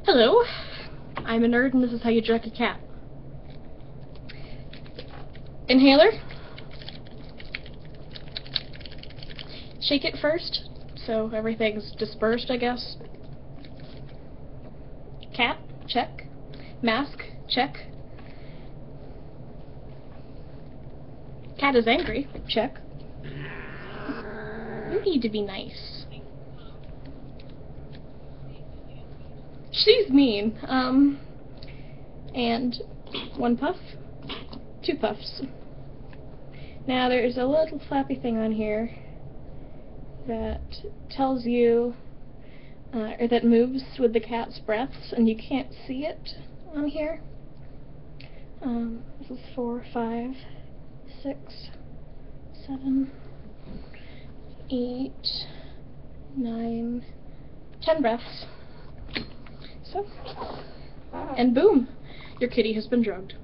Hello, I'm a nerd and this is how you drug a cat. Inhaler. Shake it first, so everything's dispersed, I guess. Cat, check. Mask, check. Cat is angry, check. You need to be nice. She's mean. And one puff, two puffs. Now there's a little flappy thing on here that tells you, or that moves with the cat's breaths, and you can't see it on here. This is 4, 5, 6, 7, 8, 9, 10 breaths. So, and boom, your kitty has been drugged.